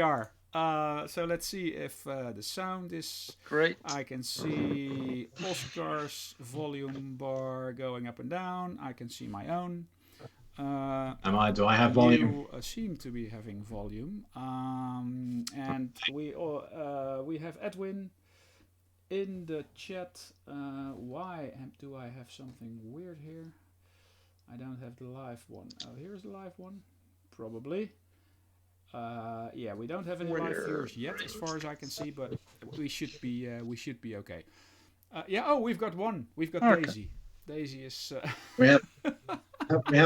we are. So let's see if the sound is Great. I can see Oscar's volume bar going up and down. I can see my own. Do I have volume? You seem to be having volume. And we have Edwin in the chat. Why do I have something weird here? I don't have the live one. Oh, here's the live one. Probably. Yeah, we don't have any live viewers yet, as far as I can see, but we should be okay. Yeah. Oh, we've got one. We've got okay. Daisy. Daisy is. We have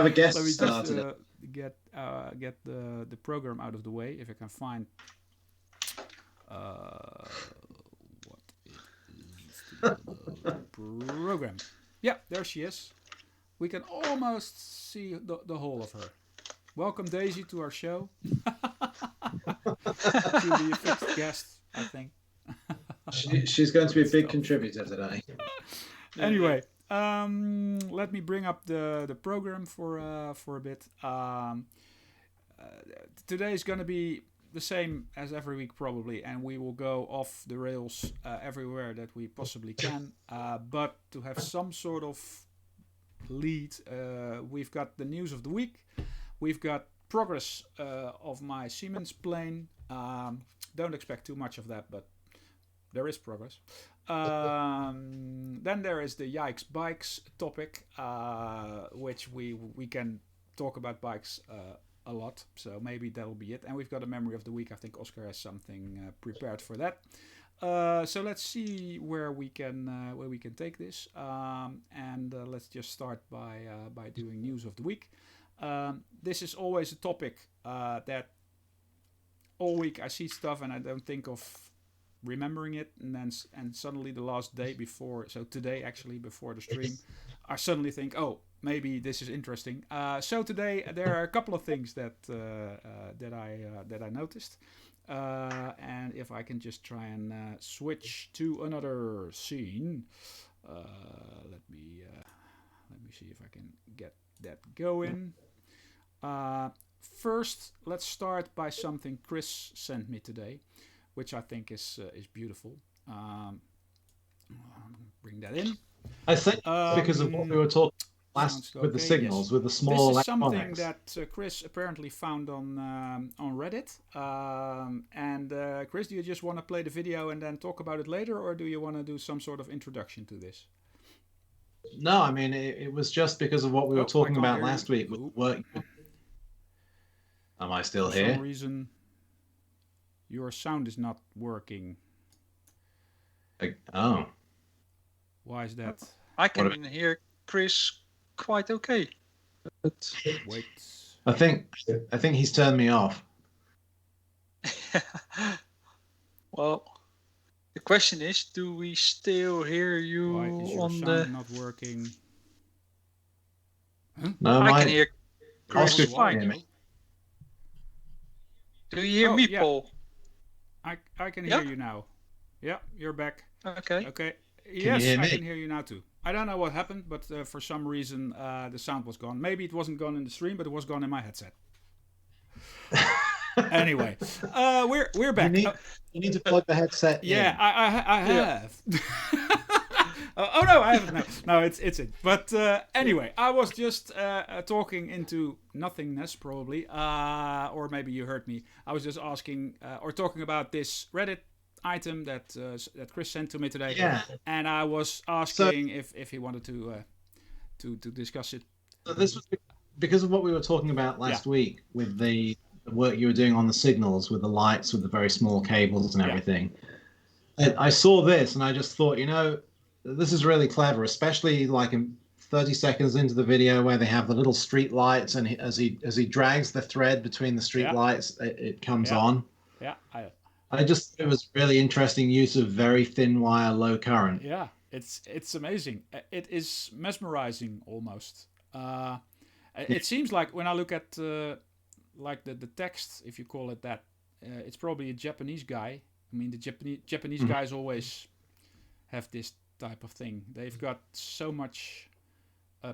a guest Let me star just today. get the program out of the way if I can find. What is the program? Yeah, there she is. We can almost see the whole of her. Welcome, Daisy, to our show. She'll be a fixed guest, I think. She's going to be a big contributor today. Anyway, let me bring up the program for a bit. Today is going to be the same as every week probably, and we will go off the rails everywhere that we possibly can. But to have some sort of lead, we've got the news of the week. We've got progress of my Siemens plane. Don't expect too much of that, but there is progress. Then there is the Yikes bikes topic, which we can talk about bikes a lot, so maybe that'll be it. And we've got a memory of the week. I think Oscar has something prepared for that. So let's see where we can take this, and let's just start by doing news of the week. This is always a topic that all week I see stuff and I don't think of remembering it, and suddenly the last day before, so today actually before the stream, I suddenly think, oh, maybe this is interesting. So today there are a couple of things that I noticed, and if I can just try and switch to another scene, let me see if I can get that going. First, let's start by something Chris sent me today, which I think is beautiful. Bring that in. I think because of what we were talking last with the signals, yes. With the small this is electronics. Something that Chris apparently found on Reddit. And Chris, do you just want to play the video and then talk about it later, or do you want to do some sort of introduction to this? No, I mean it was just because of what we were talking about last week with work. Am I still here? For some reason, your sound is not working. Oh. Why is that? I can hear Chris quite okay. Wait. I think he's turned me off. Well, the question is, do we still hear you? Why is your sound not working? Huh? No, I can hear Chris Oscar fine. Do you hear me, yeah. Paul? I can hear you now. Yeah, you're back. Okay. Yes, I can hear you now too. I don't know what happened, but for some reason the sound was gone. Maybe it wasn't gone in the stream, but it was gone in my headset. Anyway, we're back. You need to plug the headset in. Yeah, I have. Oh no, I haven't. No, it's it. But anyway, I was just talking into nothingness, probably, or maybe you heard me. I was just asking or talking about this Reddit item that Chris sent to me today. Yeah. And I was asking if he wanted to discuss it. So this was because of what we were talking about last week with the work you were doing on the signals with the lights, with the very small cables and everything. And I saw this and I just thought, this is really clever, especially like in 30 seconds into the video where they have the little street lights, and as he drags the thread between the street lights, it comes on. Yeah, I just it was really interesting use of very thin wire, low current. Yeah, it's amazing. It is mesmerizing almost. It seems like when I look at like the text, if you call it that, it's probably a Japanese guy. I mean, the Japanese guys always have this type of thing. They've got so much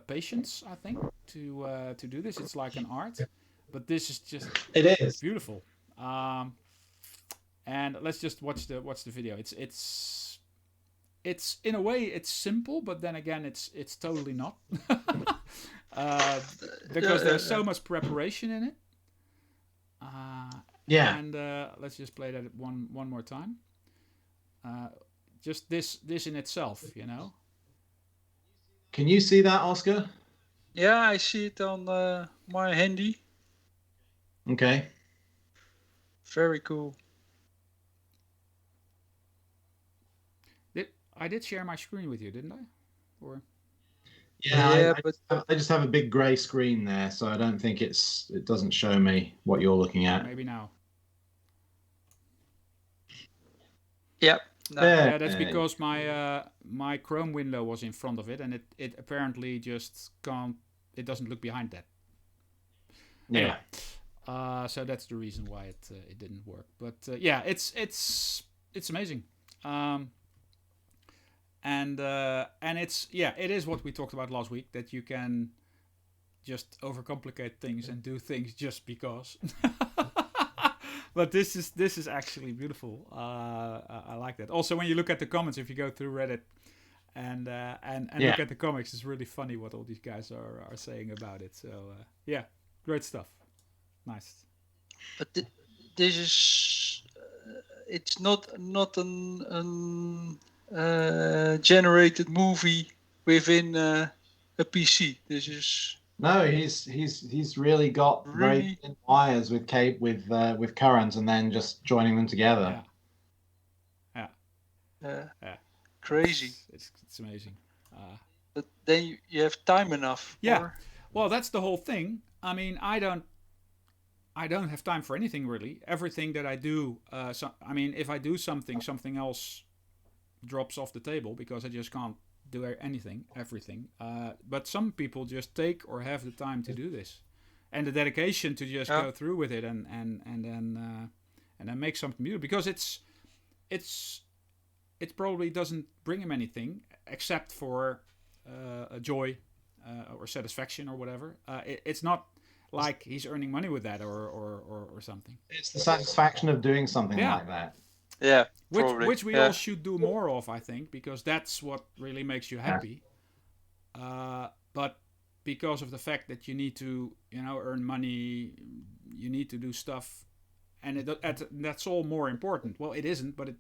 patience, I think, to do this. It's like an art, but this is just it is beautiful. And let's just watch the video. It's in a way it's simple, but then again it's totally not. Because there's so much preparation in it. Yeah. And let's just play that one more time. Just this in itself, you know. Can you see that, Oscar? Yeah, I see it on my handy. Okay. Very cool. I did share my screen with you, didn't I? Or Yeah, but I just have a big grey screen there, so I don't think it doesn't show me what you're looking at. maybe now. yeah, no. Yeah, that's because my Chrome window was in front of it, and it apparently just can't. It doesn't look behind that. Yeah. So that's the reason why it didn't work. But yeah, it's amazing. And it's it is what we talked about last week, that you can just overcomplicate things and do things just because. But this is actually beautiful. I like that. Also, when you look at the comments, if you go through Reddit and look at the comics, it's really funny what all these guys are saying about it. So yeah, great stuff. Nice. But this is it's not an generated movie within a PC. This is No, he's really got very thin wires with current, and then just joining them together. Yeah. Crazy. It's amazing. But then you have time enough. Yeah. Well, that's the whole thing. I mean, I don't have time for anything really. Everything that I do, I mean, if I do something else drops off the table because I just can't do everything. But some people just take or have the time to do this, and the dedication to just go through with it and then make something beautiful, because it probably doesn't bring him anything except for a joy or satisfaction or whatever. It's not like he's earning money with that or something. It's the satisfaction of doing something like that. Yeah, which we all should do more of, I think, because that's what really makes you happy. But because of the fact that you need to, earn money, you need to do stuff, and that's all more important. Well, it isn't, but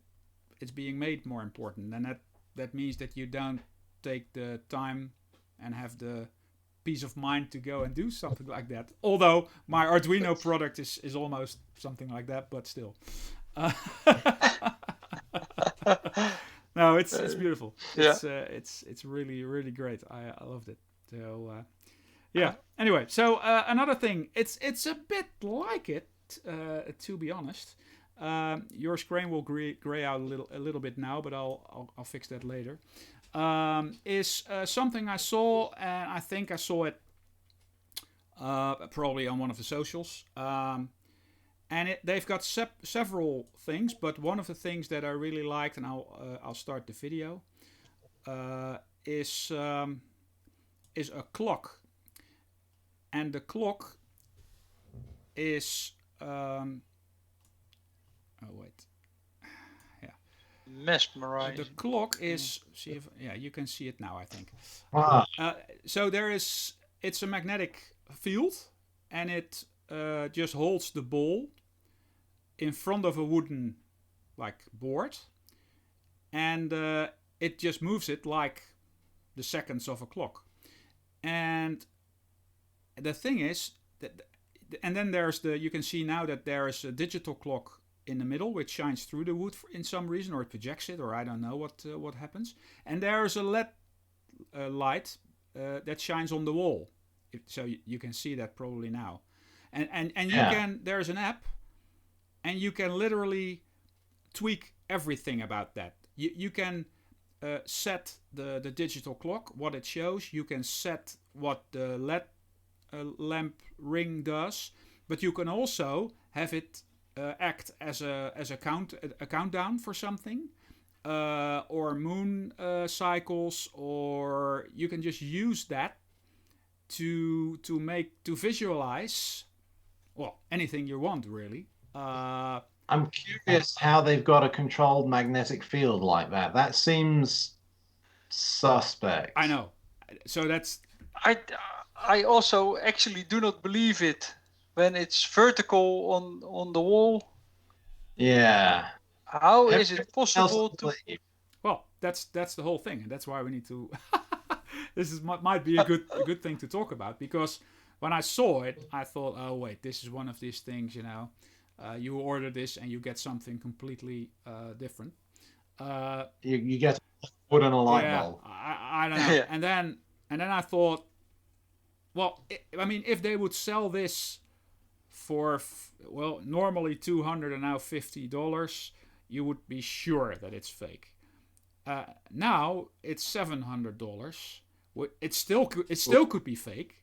it's being made more important, and that means that you don't take the time and have the peace of mind to go and do something like that. Although my Arduino product is almost something like that, but still. No, it's beautiful. It's really, really great. I loved it. So yeah. Anyway, so another thing, it's a bit like it, to be honest. Your screen will gray out a little bit now, but I'll fix that later. Is something I saw, and I think I saw it probably on one of the socials. And they've got several things, but one of the things that I really liked, and I'll start the video, is a clock, and the clock is mesmerizing. The clock is you can see it now, I think. So it's a magnetic field, and it just holds the ball in front of a wooden board, and it just moves it like the seconds of a clock. And the thing is that, and then you can see now that there is a digital clock in the middle which shines through the wood in some reason, or it projects it, or I don't know what happens. And there is a LED light that shines on the wall, so you can see that probably now. And you can, there's an app, and you can literally tweak everything about that. You can set the digital clock, what it shows. You can set what the LED lamp ring does, but you can also have it act as a countdown for something, or moon cycles, or you can just use that to visualize anything you want, really. I'm curious how they've got a controlled magnetic field like that. That seems suspect. I know. So that's I I also actually do not believe it when it's vertical on the wall. Yeah. How is Everything it else possible I to? believe. well, that's the whole thing, and that's why we need to. This is might be a good thing to talk about, because when I saw it, I thought, oh wait, this is one of these things, you order this and you get something completely different. Uh, You get wood on a light yeah, bulb. I don't know, Yeah. and then I thought, well, I mean, if they would sell this for normally $200 and now $50, you would be sure that it's fake. Now it's $700. It still could be fake,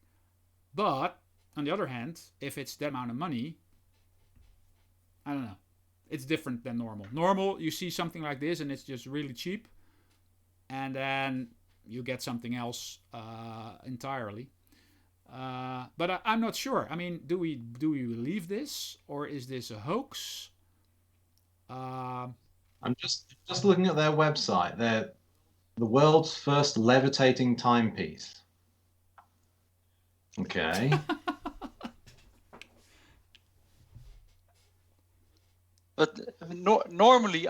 but on the other hand, if it's that amount of money, I don't know. It's different than normal. Normal, you see something like this and it's just really cheap, and then you get something else entirely. But I'm not sure. I mean, do we believe this, or is this a hoax? I'm just looking at their website. They're the world's first levitating timepiece. Okay. But normally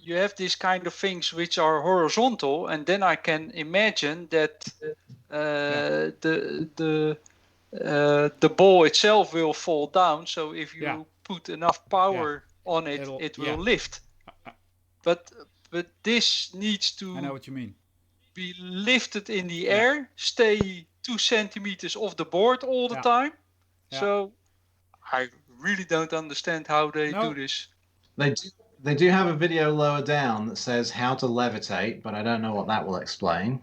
you have these kind of things which are horizontal, and then I can imagine that the ball itself will fall down. So if you put enough power on it, it will lift. But this needs I know to what you mean. be lifted in the air, stay 2 centimeters off the board all the time. Yeah. So I really don't understand how they do this. They do have a video lower down that says how to levitate, but I don't know what that will explain.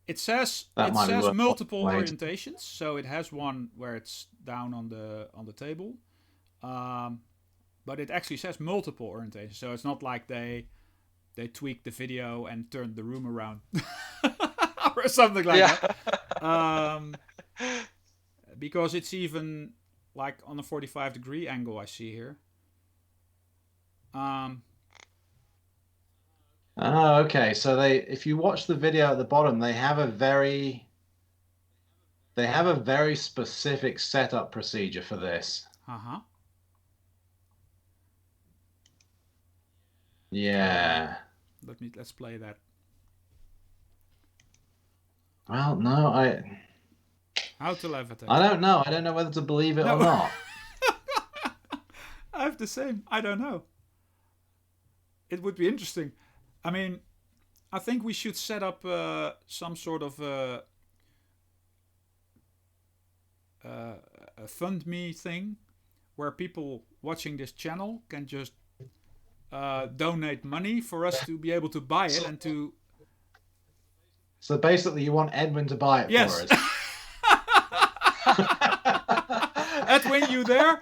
It says multiple orientations, so it has one where it's down on the table, but it actually says multiple orientations. So it's not like they tweaked the video and turned the room around or something like that. Because it's even like on a 45-degree angle I see here. Okay. So if you watch the video at the bottom, they have a very specific setup procedure for this. Yeah. Let's play that. Well, no, How to levitate. I don't know. I don't know whether to believe it or not. I have the same. I don't know. It would be interesting. I mean, I think we should set up some sort of a fund me thing where people watching this channel can just donate money for us to be able to buy it and to. So basically, you want Edwin to buy it for us. Edwin, you there?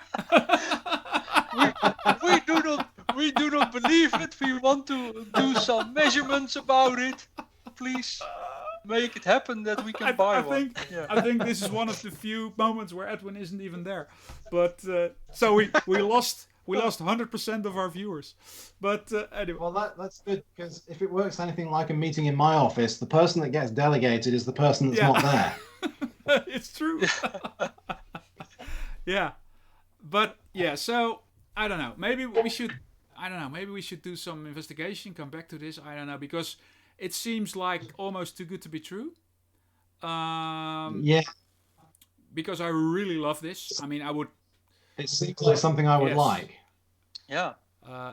we do not believe it. We want to do some measurements about it. Please make it happen that we can buy one. I think this is one of the few moments where Edwin isn't even there. But so we lost 100% of our viewers. But anyway. Well, that's good, because if it works anything like a meeting in my office, the person that gets delegated is the person that's not there. It's true. Yeah. But yeah, so I don't know. Maybe we should do some investigation, come back to this. I don't know, because it seems like almost too good to be true. Yeah. Because I really love this. I mean, I would. It seems like something I would like. Yeah.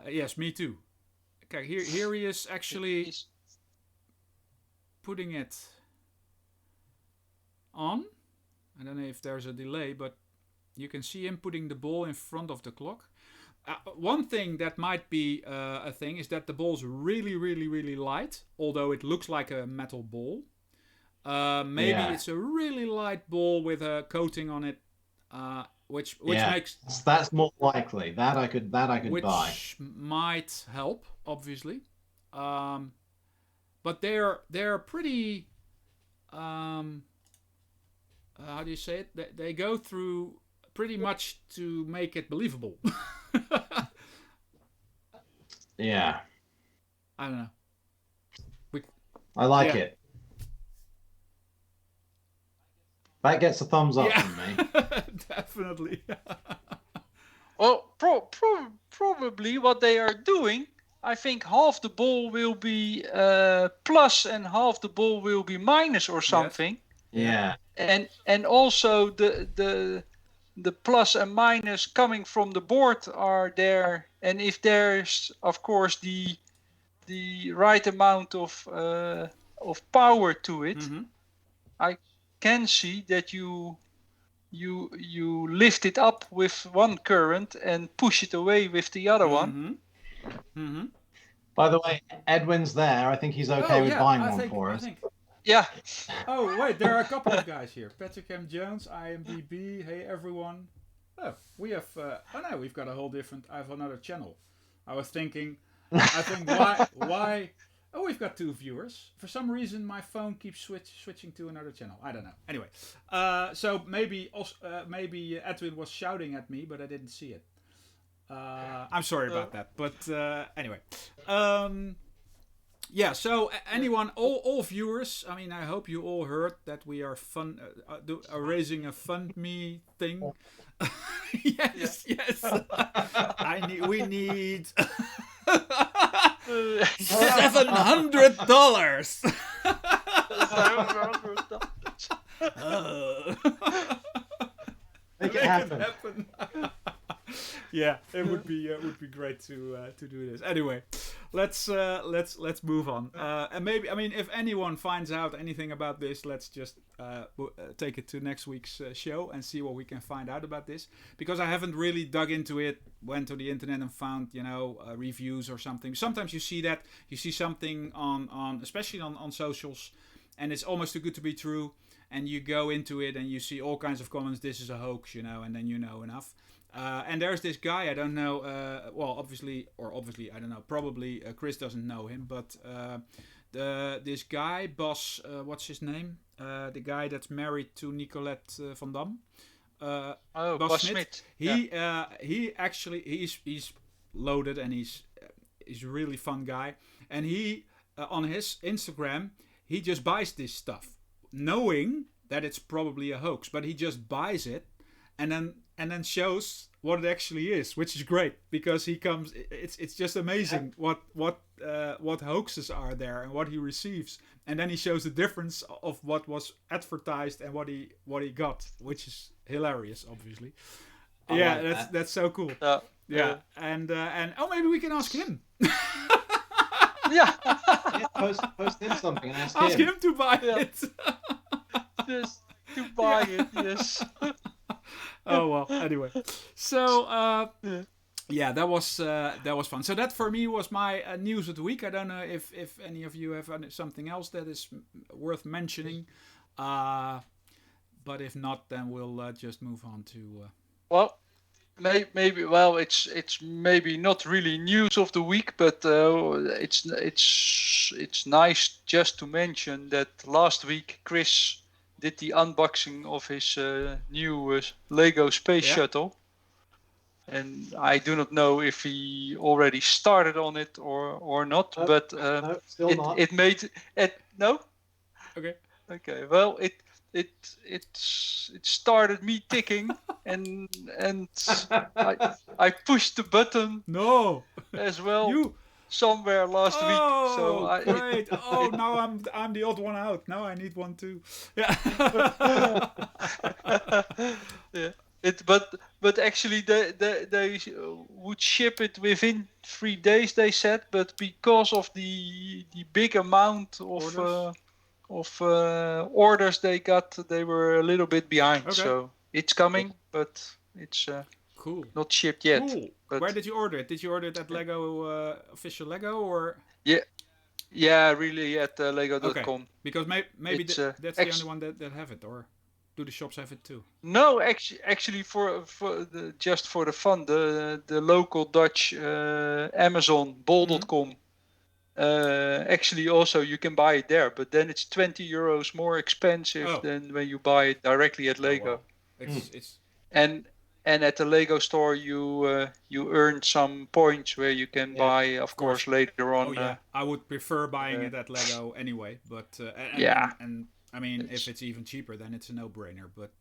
Yes, me too. Okay, here he is actually putting it on. I don't know if there's a delay, but you can see him putting the ball in front of the clock. One thing that might be a thing is that the ball's really, really, really light, although it looks like a metal ball. Maybe it's a really light ball with a coating on it, which makes that's more likely. That I could buy. Which might help, obviously, but they're pretty. How do you say it? They go through pretty much to make it believable. Yeah. I don't know. I like it. That gets a thumbs up from me. Definitely. Well, probably what they are doing, I think half the ball will be plus and half the ball will be minus or something. Yes. Yeah. And also the plus and minus coming from the board are there, and if there's of course the right amount of power to it, I can see that you lift it up with one current and push it away with the other one. By the way, Edwin's there. I think he's okay with buying one for us. Yeah. Oh, wait, there are a couple of guys here. Patrick M. Jones, IMDb, hey everyone. Oh, we have, we've got a whole different, I have another channel. I think why, oh, we've got 2 viewers. For some reason, my phone keeps switching to another channel. I don't know. Anyway, so maybe Edwin was shouting at me, but I didn't see it. I'm sorry about that. But anyway. Yeah, so anyone, all viewers, I mean, I hope you all heard that we are raising a fund me thing. Yes. We need $700. Make it happen. Yeah, it would be great to do this. Anyway, let's move on. And maybe, I mean, if anyone finds out anything about this, let's just take it to next week's show and see what we can find out about this. Because I haven't really dug into it, went to the internet and found reviews or something. Sometimes you see something on especially on socials, and it's almost too good to be true. And you go into it and you see all kinds of comments. This is a hoax, and then you know enough. And there's this guy, I don't know, obviously, I don't know, probably Chris doesn't know him, but this guy, Bas, what's his name? The guy that's married to Nicolette van Dam. Bas Smit. He actually, he's loaded and he's a really fun guy. And he, on his Instagram, he just buys this stuff, knowing that it's probably a hoax, but he just buys it and then shows what it actually is, which is great because it's just amazing what hoaxes are there and what he receives, and then he shows the difference of what was advertised and what he got, which is hilarious, obviously. That's so cool. And maybe we can ask him. Post him something and ask him to buy it. Just to buy it, yes. Oh well. Anyway, so that was fun. So that for me was my news of the week. I don't know if any of you have something else that is worth mentioning, but if not, then we'll just move on to. Well, maybe. Well, it's maybe not really news of the week, but it's nice just to mention that last week Chris did the unboxing of his new Lego space shuttle, and I do not know if he already started on it or not. But no, still not. It made it no. Okay. Well, it started me ticking, and I pushed the button. No. As well. Somewhere last week. So great! Now I'm the odd one out. Now I need one too. Yeah. Yeah. But actually they would ship it within 3 days. They said, but because of the big amount of orders they got, they were a little bit behind. Okay. So it's coming, but it's cool. Not shipped yet. Cool. But where did you order it? Did you order it at Lego official Lego or? Yeah, really at Lego.com. Okay. Because maybe that's the only one that have it, or do the shops have it too? No, actually for just for the fun, the local Dutch Amazon bol.com. Actually, also you can buy it there, but then it's €20 more expensive than when you buy it directly at Lego. Wow. It's and And at the Lego store, you earn some points where you can buy, of course, later on. Oh yeah, I would prefer buying it at Lego anyway. But and I mean, if it's even cheaper, then it's a no-brainer. But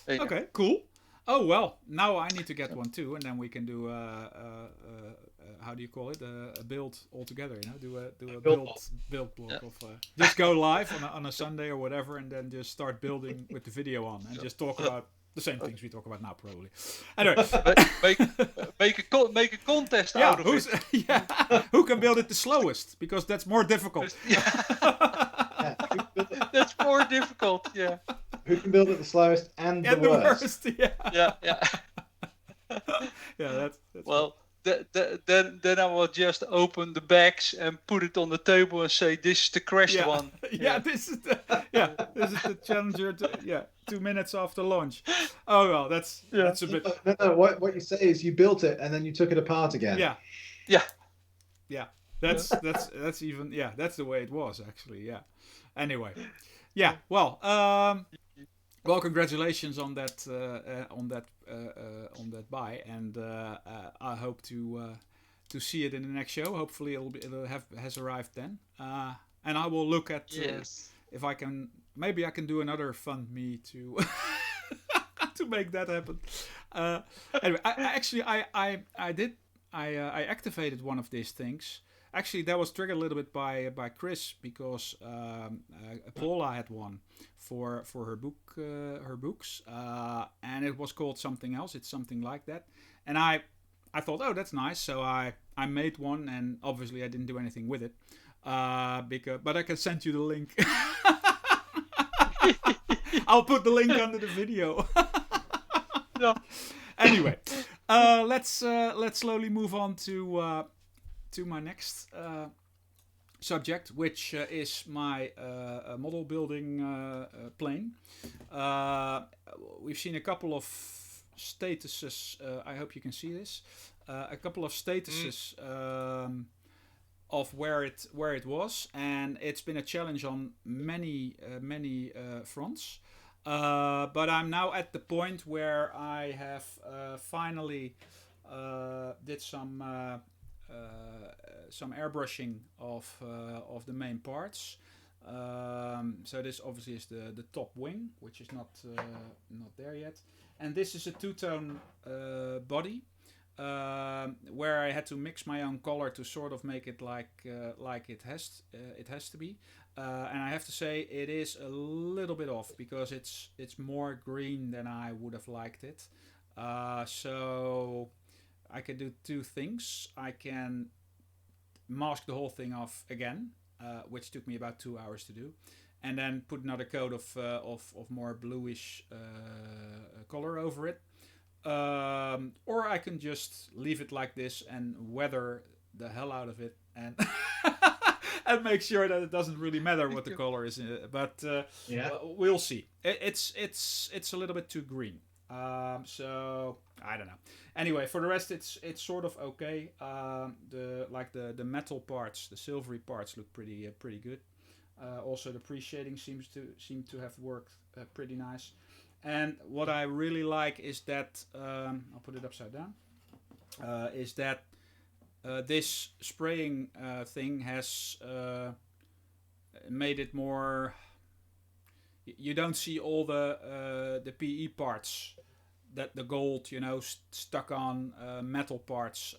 okay, cool. Oh well, now I need to get one too, and then we can do how do you call it? A build all together. You know, do a build block of just go live on a Sunday or whatever, and then just start building with the video on, and just talk about the same things we talk about now, probably. Anyway, make a contest out of it. Yeah, who can build it the slowest? Because that's more difficult. That's more difficult. Yeah. Who can build it the slowest and the worst? Yeah. That's well. Then I will just open the bags and put it on the table and say, "This is the crashed one." This is the Challenger. 2 minutes after launch. Oh well, that's a bit. No. What you say is you built it and then you took it apart again. Yeah. That's even that's the way it was actually. Yeah. Anyway, Well, well, congratulations on that buy, and I hope to see it in the next show. Hopefully, has arrived then, and I will look at if I can. Maybe I can do another fund me to to make that happen. Anyway, I activated one of these things. Actually, that was triggered a little bit by Chris, because Paula had one for her books, and it was called something else. It's something like that, and I thought, oh, that's nice. So I made one, and obviously I didn't do anything with it, but I can send you the link. I'll put the link under the video. No. Anyway, let's slowly move on to my next subject, which is my model building plane. We've seen a couple of statuses. I hope you can see this. A couple of statuses of where it was, and it's been a challenge on many fronts. But I'm now at the point where I have finally did some airbrushing of the main parts. So this obviously is the top wing, which is not there yet, and this is a two-tone body, where I had to mix my own color to sort of make it like it has to be. And I have to say it is a little bit off, because it's more green than I would have liked it. So I can do two things. I can mask the whole thing off again, which took me about 2 hours to do, and then put another coat of more bluish color over it. Or I can just leave it like this and weather the hell out of it, and and make sure that it doesn't really matter what the color is. But we'll see. It's a little bit too green. So I don't know. Anyway, for the rest, it's sort of okay. The metal parts, the silvery parts, look pretty good. Also, the pre-shading seem to have worked pretty nice. And what I really like is that I'll put it upside down. Is that this spraying thing has made it more. You don't see all the PE parts, that the gold, stuck on metal parts.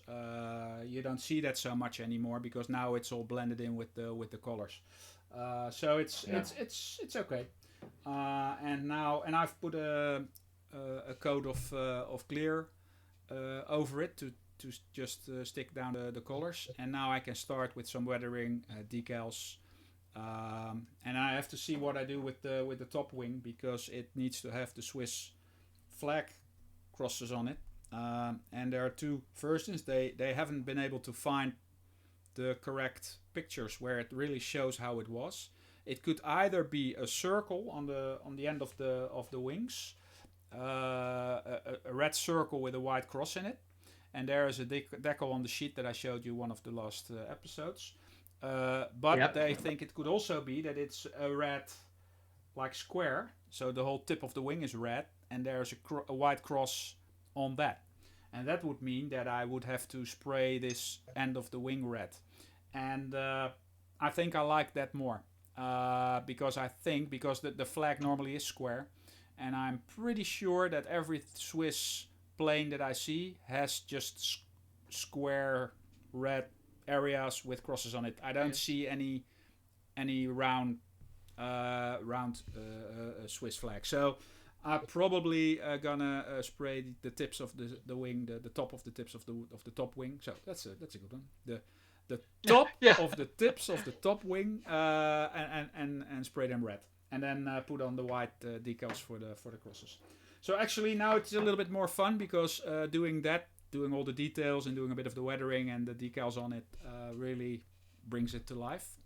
You don't see that so much anymore, because now it's all blended in with the colors. So it's okay. And I've put a coat of clear over it to just stick down the colors. And now I can start with some weathering, decals. And I have to see what I do with the top wing, because it needs to have the Swiss flag crosses on it. And there are two versions. They haven't been able to find the correct pictures where it really shows how it was. It could either be a circle on the end of the wings, a red circle with a white cross in it, and there is a decal on the sheet that I showed you one of the last episodes. But they think it could also be that it's a red, like, square, so the whole tip of the wing is red, and there's a white cross on that. And that would mean that I would have to spray this end of the wing red. And I think I like that more. Because the flag normally is square. And I'm pretty sure that every Swiss plane that I see has just square red areas with crosses on it. I don't see any round Swiss flag. So I'm probably gonna spray the tips of the wing, the top of the tips of the top wing. So that's a good one. The top of the tips of the top wing, and spray them red, and then put on the white decals for the crosses. So actually now it's a little bit more fun because doing all the details and doing a bit of the weathering and the decals on it really brings it to life.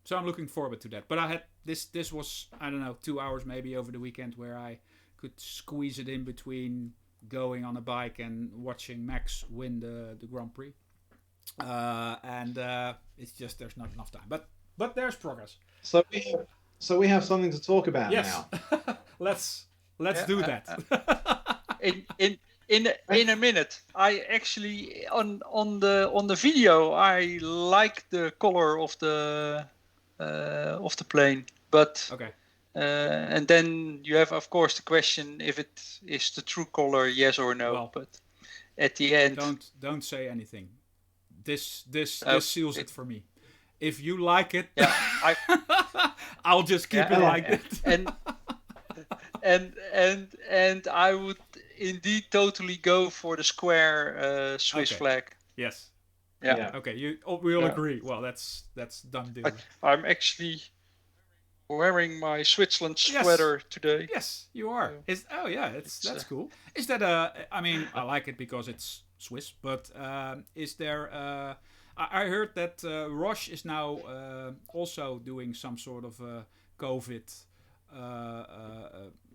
So I'm looking forward to that. But I had this was, I don't know, 2 hours maybe over the weekend where I could squeeze it in between going on a bike and watching Max win the Grand Prix. It's just there's not enough time. But there's progress. So we have something to talk about now. let's do that. In a minute. I actually on the video I like the color of the plane, but okay. And then you have, of course, the question if it is the true color, yes or no. Well, but at the end, don't say anything. This seals it for me. If you like it, I'll just keep it like that. And I would indeed totally go for the square Swiss flag. Yes. Yeah. Okay. We all agree. Well, that's done deal. I'm actually wearing my Switzerland sweater today. Yes, you are. That's cool. Is that I mean, I like it because it's Swiss, but is there? I heard that Roche is now also doing some sort of COVID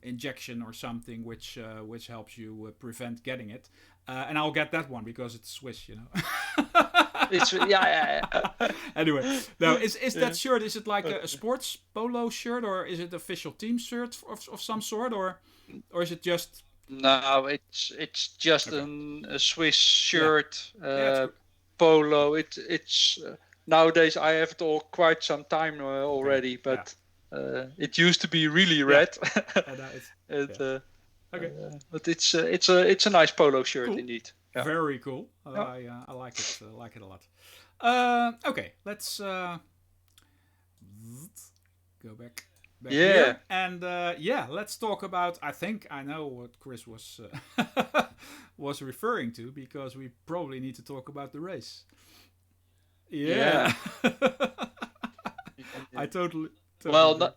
injection or something, which helps you prevent getting it. And I'll get that one because it's Swiss, you know. It's Anyway, no, is that shirt? Is it like a sports polo shirt, or is it official team shirt of some sort, or is it just? No, it's just a Swiss shirt, polo. It's nowadays I have it all quite some time already, but it used to be really red. But it's a nice polo shirt indeed. Yeah. Very cool. I like it. Like it a lot. Okay, let's go back here. And let's talk about. I think I know what Chris was was referring to, because we probably need to talk about the race. Yeah. I totally. Well,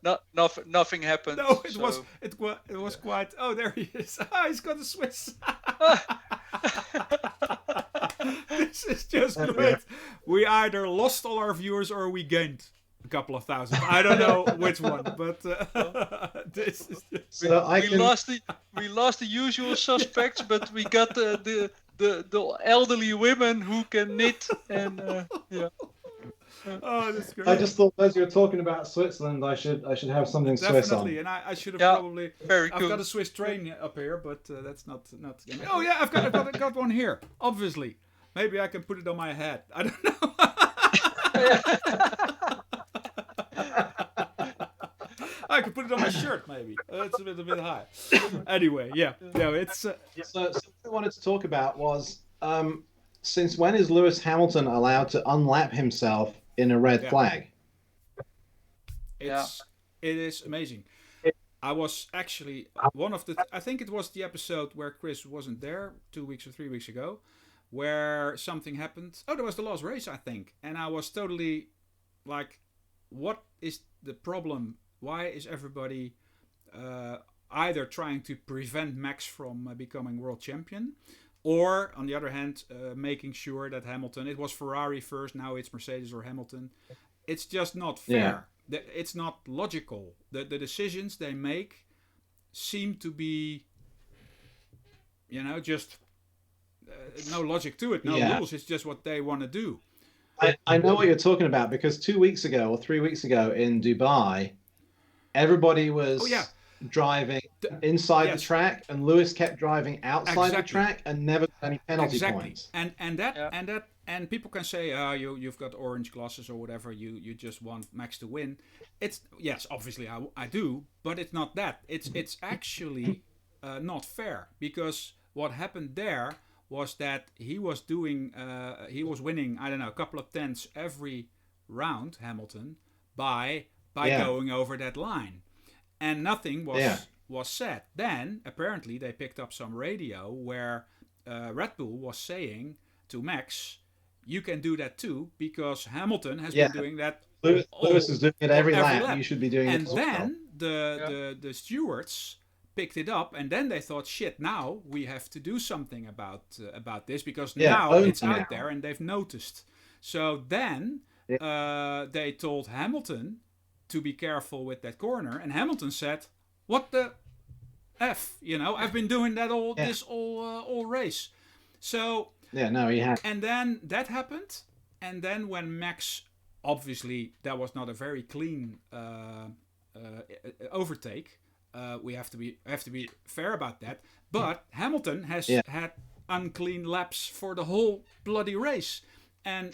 nothing happened. No, it was quite. Oh, there he is. He's got a Swiss. This is just great. We either lost all our viewers or we gained a couple of thousand. I don't know which one, but this is just... we lost the usual suspects, but we got the elderly women who can knit and Oh, that's great. I just thought, as you were talking about Switzerland, I should have something Swiss on. Definitely, and I should have probably. Very cool. I've got a Swiss train up here, but that's not. Oh yeah, I've got one here. Obviously, maybe I can put it on my head. I don't know. I could put it on my shirt, maybe. It's a bit high. Anyway, it's. So what I wanted to talk about was, since when is Lewis Hamilton allowed to unlap himself in a red flag? It is amazing. I was actually one of the. I think it was the episode where Chris wasn't there 2 weeks or 3 weeks ago, where something happened. Oh, there was the last race, I think, and I was totally like, "What is the problem? Why is everybody either trying to prevent Max from becoming world champion, or on the other hand, making sure that Hamilton? It was Ferrari first, now it's Mercedes or Hamilton. It's just not fair. It's not logical. The decisions they make seem to be, just no logic to it, no rules. It's just what they want to do. I know what you're talking about, because 2 weeks ago or 3 weeks ago in Dubai, everybody was driving The- inside the yes, track, and Lewis kept driving outside the exactly. track and never got any penalty Exactly, points. Yeah. and people can say, you've got orange glasses or whatever. You just want Max to win. It's yes, obviously I do, but it's not that. It's actually not fair, because what happened there was that he was winning, I don't know, a couple of tenths every round, Hamilton, by Yeah, going over that line, and nothing yeah, was said. Then apparently they picked up some radio where Red Bull was saying to Max, "You can do that too, because Hamilton has yeah. been doing that Lewis is doing it on every every lap. You lap." should be doing it And as well. then Yeah. the stewards picked it up, and then they thought, "Shit, now we have to do something about this, because Yeah, now only it's out now. there and they've noticed." So then Yeah, they told Hamilton to be careful with that corner, and Hamilton said, "What the f? I've been doing that yeah, all race." So, yeah. No, he had. and then that happened, and then when Max, obviously that was not a very clean overtake. We have to be fair about that. But Hamilton has Yeah, had unclean laps for the whole bloody race, and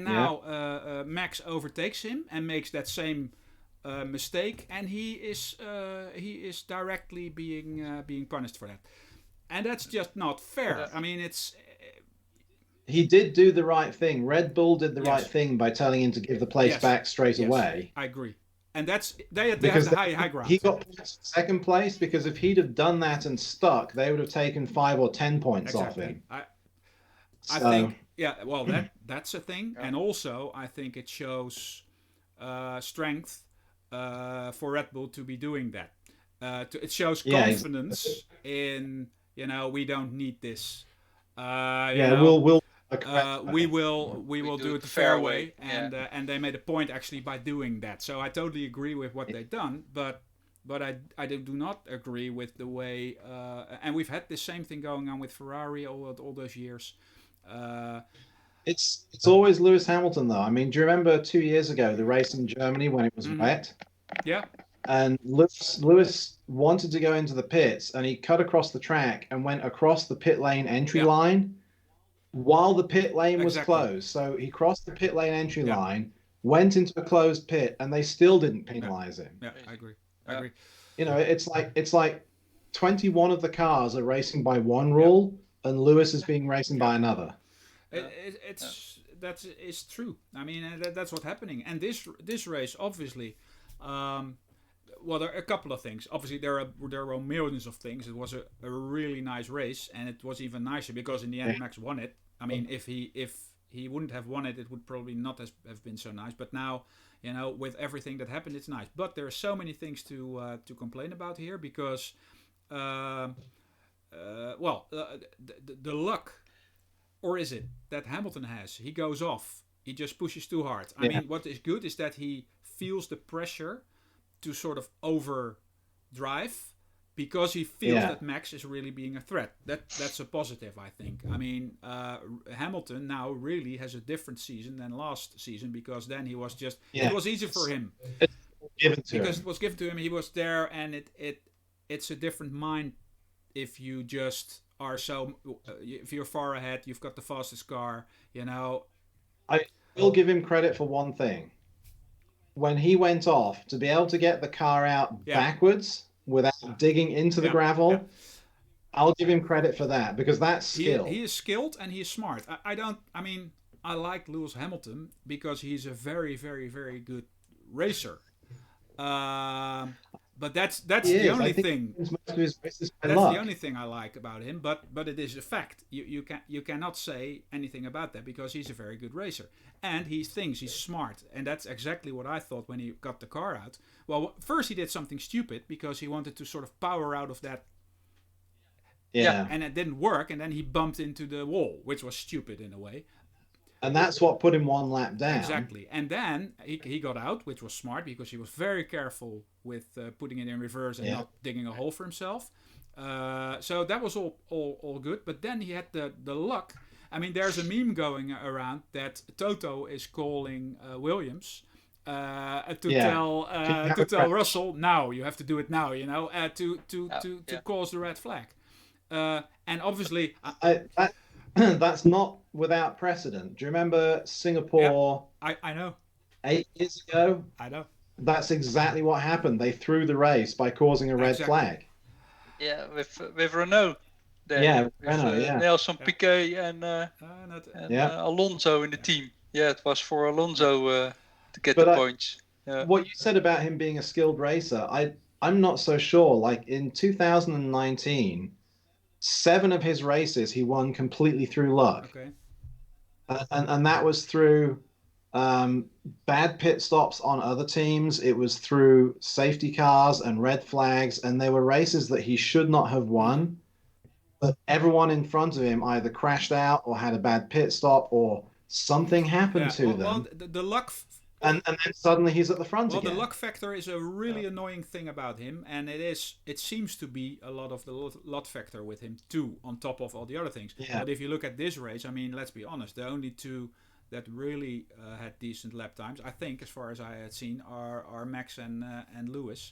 yeah, now Max overtakes him and makes that same mistake, and he is directly being punished for that, and that's just not fair. I mean, it's he did do the right thing. Red Bull did the right yes, thing by telling him to give the place yes, back straight yes, away. I agree, and that's they have Because the high he ground. got points for second place. Because if he'd have done that and stuck, they would have taken 5 or 10 points off Exactly. him. I So think, yeah, well, that's a thing, and also I think it shows strength for Red Bull to be doing that. It shows yeah, confidence in, we don't need this. yeah, we'll a correct We way. will do do it it the the fair fair way. way, Yeah. and they made a point actually by doing that. So I totally agree with what they've done, but I do not agree with the way. And we've had the same thing going on with Ferrari all those years. Uh, It's always Lewis Hamilton though. I mean, do you remember 2 years ago the race in Germany when it was mhm. wet? Yeah, And Lewis wanted to go into the pits, and he cut across the track and went across the pit lane entry yeah, line while the pit lane was exactly. closed. So he crossed the pit lane entry Yeah, line, went into a closed pit, and they still didn't yeah, penalize him. yeah. I agree. I Yeah. agree. It's like 21 of the cars are racing by one Yeah, rule, and Lewis is being racing yeah. by another. It, Yeah. it, Yeah. it's that is true. I mean, that's what's happening. And this race, obviously, um, well, there are a couple of things. Obviously, there were millions of things. It was a really nice race, and it was even nicer because in the end, Yeah. Max won it. I mean, if he wouldn't have won it, it would probably not have been so nice. But now, with everything that happened, it's nice. But there are so many things to complain about here because, um the luck, or is it that Hamilton has? He goes off. He just pushes too hard. I Yeah, mean, what is good is that he feels the pressure to sort of overdrive because he feels yeah, that Max is really being a threat. That's a positive, I think. I mean, Hamilton now really has a different season than last season because then he was just it yeah. was easy for him It's given to because it him. was given to him. He was there, and it's a different mind if you just are so if you're far ahead, you've got the fastest car. I will give him credit for one thing. When he went off, to be able to get the car out Yeah, backwards without digging into the yeah, yeah. gravel, I'll give him credit for that because that's He skill. is skilled and he is smart. I don't. I mean, I like Lewis Hamilton because he's a very, very, very good racer. Um, but that's He the is. I only think thing. he wins most of his races by That's the luck. only thing I like about him. But it is a fact. You cannot say anything about that because he's a very good racer and he thinks he's smart, and that's exactly what I thought when he got the car out. Well, first he did something stupid because he wanted to sort of power out of that, Yeah. Yeah. and it didn't work, and then he bumped into the wall, which was stupid in a way. And that's what put him one lap down. Exactly. And then he got out, which was smart because he was very careful with putting it in reverse and Yeah. not digging a hole for himself. So that was all good. But then he had the luck. I mean, there's a meme going around that Toto is calling Williams to tell Russell, now you have to do it now, to cause the red flag. And obviously, that's not without precedent. Do you remember Singapore? I know. 8 years ago? I know. That's exactly what happened. They threw the race by causing a red flag. Yeah, with Renault. Then, yeah, with Renault, Nelson Piquet and Alonso in the team. Yeah, it was for Alonso to get the points. What you said about him being a skilled racer, I'm not so sure. Like in 2019, 7 of his races he won completely through luck. Okay. And that was through bad pit stops on other teams. It was through safety cars and red flags, and there were races that he should not have won. But everyone in front of him either crashed out or had a bad pit stop or something happened to them. Well, the luck... And then suddenly he's at the front again. Well, the luck factor is a really annoying thing about him, and it seems to be a lot of the luck factor with him too, on top of all the other things. Yeah. But if you look at this race, I mean, let's be honest, the only 2 that really had decent lap times, I think, as far as I had seen, are Max and Lewis,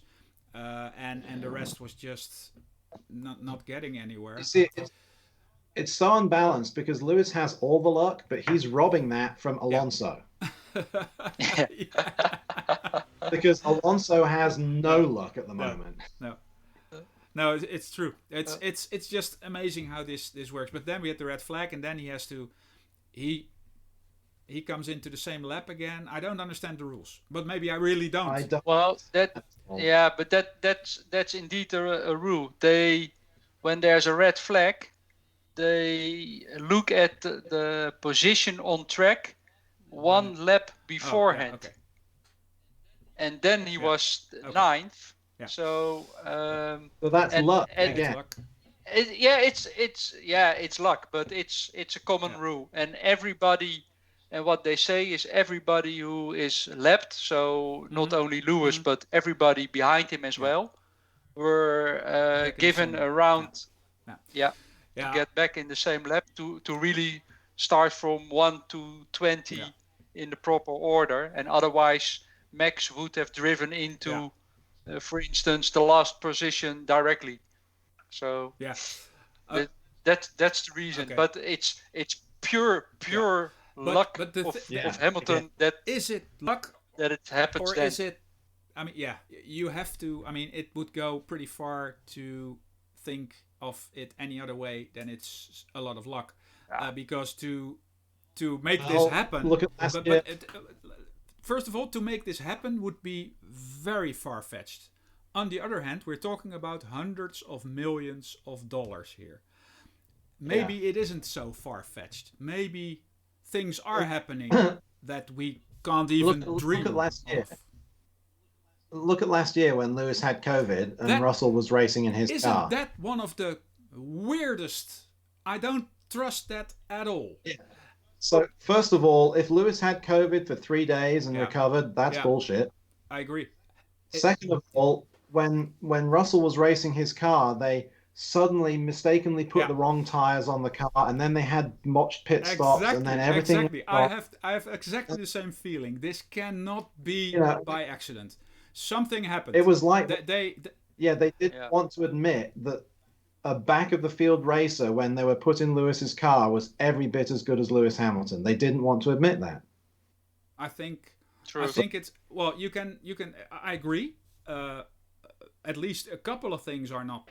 and the rest was just not getting anywhere. You see, it's so unbalanced because Lewis has all the luck, but he's robbing that from Alonso. Because Alonso has no luck at the moment. No, it's true. It's just amazing how this works. But then we had the red flag, and then he has to he comes into the same lap again. I don't understand the rules, but maybe I really don't. Well, but that's indeed a rule. When there's a red flag, they look at the position on track 1 lap beforehand. Okay. And then he was 9th. Yeah. So that's luck again. It's luck, but it's a common rule, and everybody, and what they say is everybody who is lapped, so not only Lewis but everybody behind him as well, were given a round to get back in the same lap to really start from 1 to 20 in the proper order, and otherwise Max would have driven into for instance the last position directly. So that's the reason. Okay. But it's pure luck of Hamilton. That is it luck that it happens or then. Is it, I mean, you have to, I mean, it would go pretty far to think of it any other way than it's a lot of luck. Because to make this happen, look at last year. First of all, to make this happen would be very far-fetched. On the other hand, we're talking about hundreds of millions of dollars here. Maybe it isn't so far-fetched. Maybe things are happening that we can't even dream look at last year. of. Look at last year when Lewis had COVID and Russell was racing in his car. Isn't that one of the weirdest? I don't trust that at all. Yeah. So, first of all, if Lewis had COVID for 3 days and recovered, that's bullshit. I agree. Second of all, when Russell was racing his car, they suddenly mistakenly put the wrong tires on the car, and then they had botched pit stops, and then everything. Exactly. I have exactly the same feeling. This cannot be by accident. Something happened. It was like they didn't want to admit that a back of the field racer, when they were put in Lewis's car, was every bit as good as Lewis Hamilton. They didn't want to admit that. I think. True. I think it's you can. I agree. At least a couple of things are not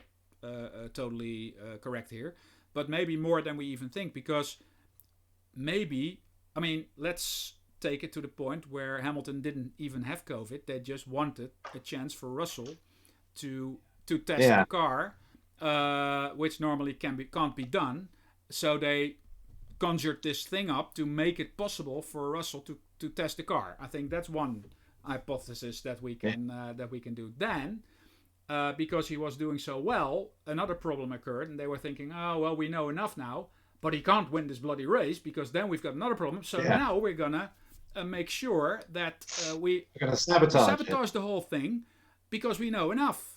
totally correct here, but maybe more than we even think, because maybe, I mean, let's take it to the point where Hamilton didn't even have COVID. They just wanted a chance for Russell to test the car, which normally can't be done. So they conjured this thing up to make it possible for Russell to test the car. I think that's one hypothesis that we can do. Then, because he was doing so well, another problem occurred, and they were thinking, oh well, we know enough now, but he can't win this bloody race, because then we've got another problem. So now we're gonna make sure that we're gonna sabotage the whole thing, because we know enough.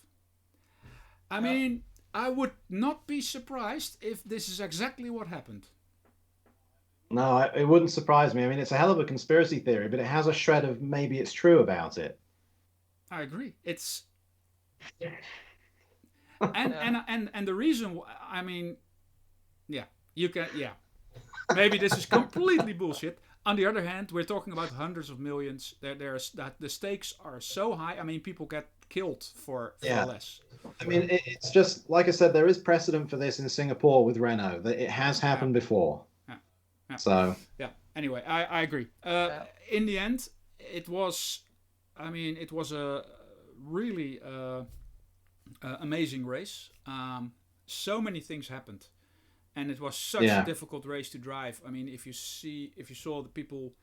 I mean, I would not be surprised if this is exactly what happened. No, it wouldn't surprise me. I mean, it's a hell of a conspiracy theory, but it has a shred of maybe it's true about it. I agree. It's Yeah. and the reason I mean, yeah, you can maybe this is completely bullshit. On the other hand, we're talking about hundreds of millions. There's that the stakes are so high. I mean, people get killed for Yeah. less. I mean, it's just like I said, there is precedent for this in Singapore with Renault. That it has Yeah, happened before. yeah, yeah, So yeah. Anyway, I agree. Yeah. In the end, it was. I mean, it was a really amazing race. So many things happened, and it was such a yeah, difficult race to drive. I mean, if you saw the people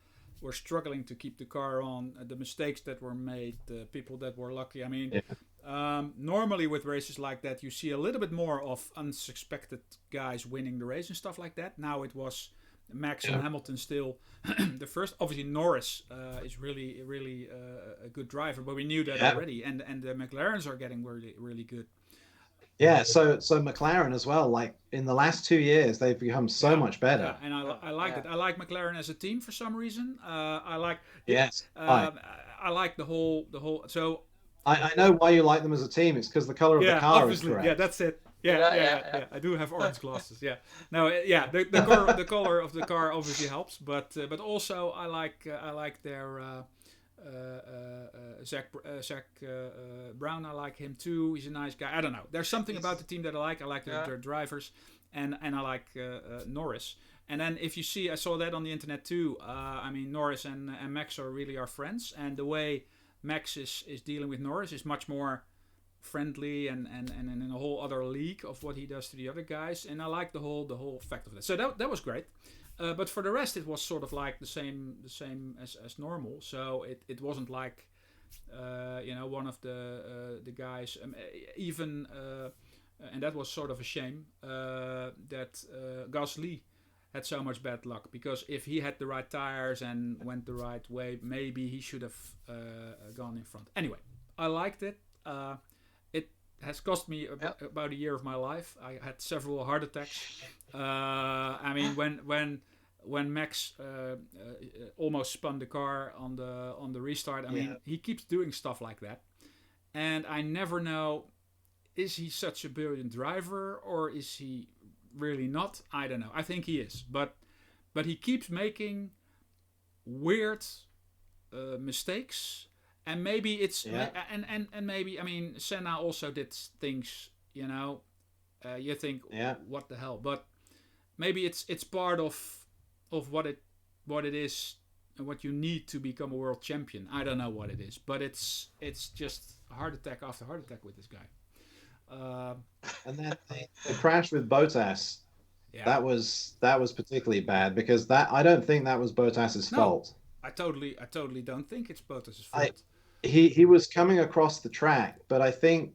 were struggling to keep the car on, the mistakes that were made, the people that were lucky. I mean, yeah, normally with races like that, you see a little bit more of unsuspected guys winning the race and stuff like that. Now it was Max and yeah, Hamilton still the first. Obviously, Norris is really a good driver, but we knew that yeah. already. And the McLarens are getting really good. Yeah, so McLaren as well. Like in the last 2 years, they've become so Yeah, much yeah, better. and I like Yeah. it. I like McLaren as a team for some reason. I like the Yes, right. I like the whole. So I know why you like them as a team. It's because the color of the yeah, car is obviously, yeah, correct. that's it. Yeah, Yeah. yeah, Yeah. yeah, Yeah. yeah. I do have orange glasses. Yeah, no, yeah, the color of the car obviously helps, but also I like their Zach Brown. I like him too. He's a nice guy. I don't know. There's something about the team that I like. I like Yeah. their drivers, and I like Norris. And then if you see, I saw that on the internet too. I mean, Norris and Max are really our friends, and the way Max is dealing with Norris is much more friendly and in a whole other league of what he does to the other guys. And I like the whole fact of that. So that was great. But for the rest, it was sort of like the same as normal. So it wasn't like one of the guys even and that was sort of a shame that Gasly had so much bad luck, because if he had the right tires and went the right way, maybe he should have gone in front. Anyway, I liked it. It has cost me Yeah. about a year of my life. I had several heart attacks. I mean, when Max almost spun the car on the restart. I mean, Yeah, he keeps doing stuff like that, and I never know, is he such a brilliant driver or is he really not? I don't know. I think he is, but he keeps making weird mistakes, and maybe it's yeah, and maybe, I mean, Senna also did things. You think, yeah. what the hell? But maybe it's part of what it is and what you need to become a world champion. I don't know what it is, but it's just heart attack after heart attack with this guy. Uh, And then the crash with Bottas, yeah, that was particularly bad because that I don't think that was Bottas's no, fault. I totally don't think it's Bottas' I fault. he was coming across the track, but I think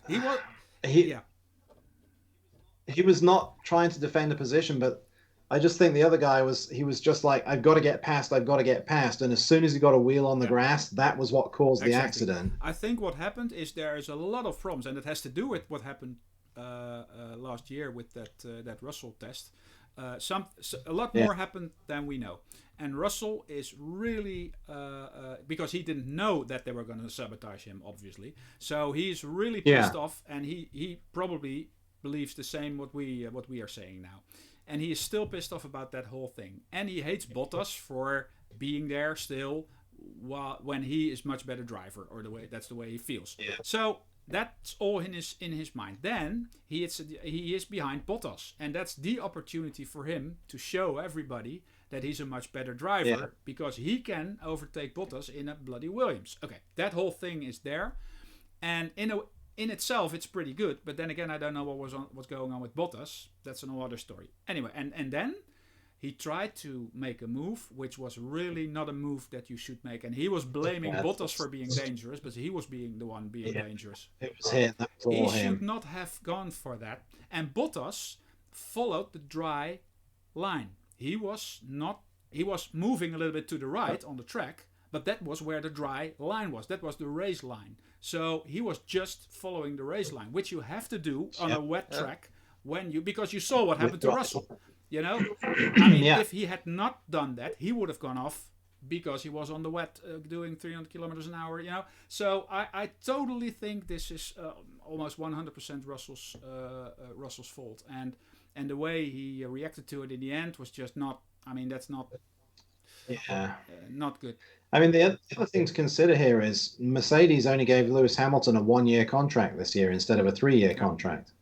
He was, he yeah, he was not trying to defend a position, but I just think the other guy was just like, I've got to get past, I've got to get past. And as soon as he got a wheel on the yeah. grass, that was what caused the Exactly. accident. I think what happened is there is a lot of problems, and it has to do with what happened last year with that Russell test. A lot Yeah, more happened than we know, and Russell is really because he didn't know that they were going to sabotage him, obviously. So he's really yeah, pissed off, and he probably believes the same what we are saying now, and he is still pissed off about that whole thing, and he hates Bottas for being there still when he is much better driver, or that's the way he feels. yeah, So that's all in his mind. Then he is behind Bottas, and that's the opportunity for him to show everybody that he's a much better yeah, driver, because he can overtake Bottas in a bloody Williams. Okay, that whole thing is there, and in itself it's pretty good. But then again, I don't know what's going on with Bottas. That's another story. Anyway, and then he tried to make a move which was really not a move that you should make, and he was blaming yeah. Bottas for being dangerous, but he was being the one being Yeah. dangerous. It was him. That was He all should him. not have gone for that. And Bottas followed the dry line. He was not. He was moving a little bit to the right on the track, but that was where the dry line was. That was the race line. So he was just following the race line, which you have to do on Yeah, a wet Yeah. track because you saw what with happened to dry. Russell. You know, I mean, Yeah. if he had not done that, he would have gone off because he was on the wet doing 300 kilometers an hour. You know, so I totally think this is almost 100% Russell's fault, and the way he reacted to it in the end was just not. I mean, that's not Yeah. not good. I mean, the other thing to consider here is Mercedes only gave Lewis Hamilton a 1 year contract this year instead of a 3 year Yeah. contract.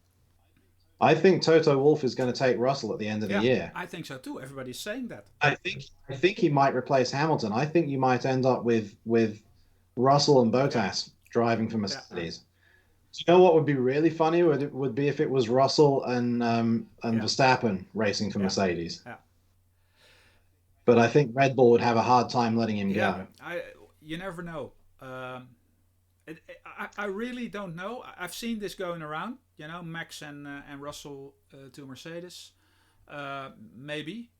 I think Toto Wolff is going to take Russell at the end of the Yeah, year. I think so too. Everybody's saying that. I think he might replace Hamilton. I think you might end up with Russell and Bottas driving for Mercedes. Do you know what would be really funny? Would be if it was Russell and Verstappen racing for Mercedes. Yeah. But I think Red Bull would have a hard time letting him go. You never know. I really don't know. I've seen this going around. You know, Max and Russell to Mercedes. Maybe.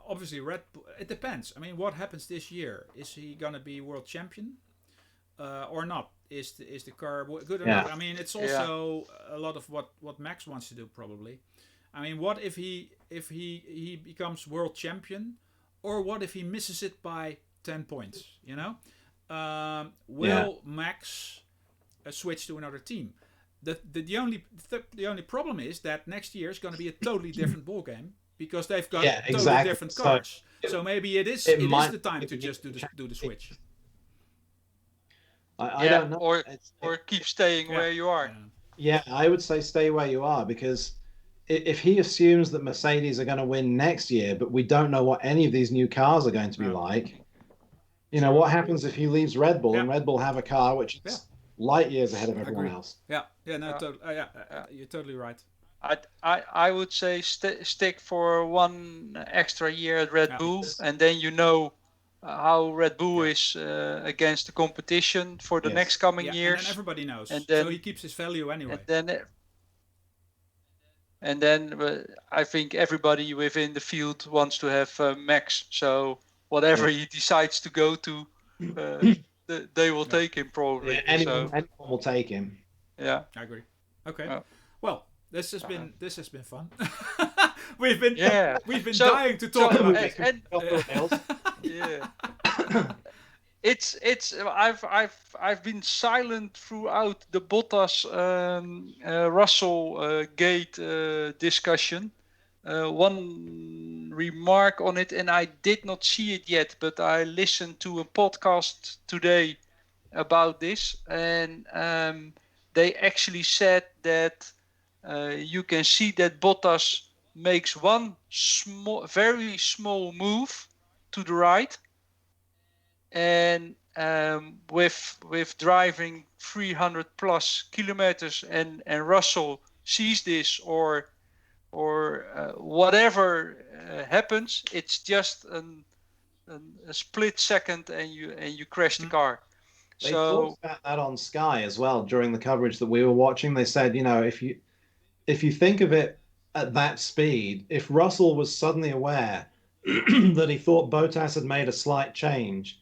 Obviously, Red Bull. It depends. I mean, what happens this year? Is he gonna be world champion or not? Is the car good or not? I mean, it's also a lot of what Max wants to do probably. I mean, what if he becomes world champion, or what if he misses it by 10 points? You know, will Max switch to another team? The only problem is that next year is going to be a totally different ball game because they've got totally different cars. So maybe it is the time to just do the switch. I don't know. Or keep staying where you are. Yeah, I would say stay where you are, because if he assumes that Mercedes are going to win next year, but we don't know what any of these new cars are going to be like, you know, what happens if he leaves Red Bull and Red Bull have a car which is light years ahead of everyone else? You're totally right. I would say stick for one extra year at Red Bull, and then you know how Red Bull is against the competition for the next coming years. And then everybody knows. And then, so he keeps his value anyway. And then I think everybody within the field wants to have Max. So whatever he decides to go to, they will take him probably. Yeah, anyone will take him. Yeah, I agree. Okay. Well, this has been fun. we've been dying to talk about this. I've been silent throughout the Bottas Russell gate discussion. One remark on it, and I did not see it yet, but I listened to a podcast today about this, and they actually said that you can see that Bottas makes one very small move to the right, and with driving 300 plus kilometers, and Russell sees this, or whatever happens, it's just a split second, and you crash the car. They talked about that on Sky as well during the coverage that we were watching. They said, you know, if you think of it at that speed, if Russell was suddenly aware that he thought Bottas had made a slight change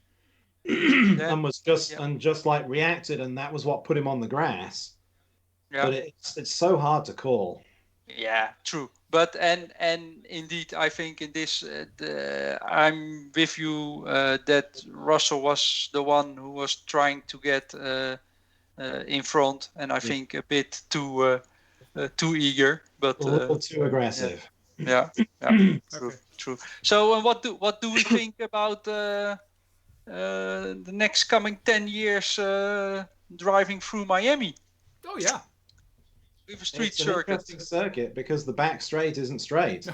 and was just like reacted, and that was what put him on the grass. But it's so hard to call. Yeah, true. But and indeed, I think in this, I'm with you that Russell was the one who was trying to get in front, and I think a bit too eager, but a little too aggressive. Yeah. True. So, what do we think about the next coming 10 years driving through Miami? Oh yeah. With a street it's an circuit. Interesting circuit because the back straight isn't straight.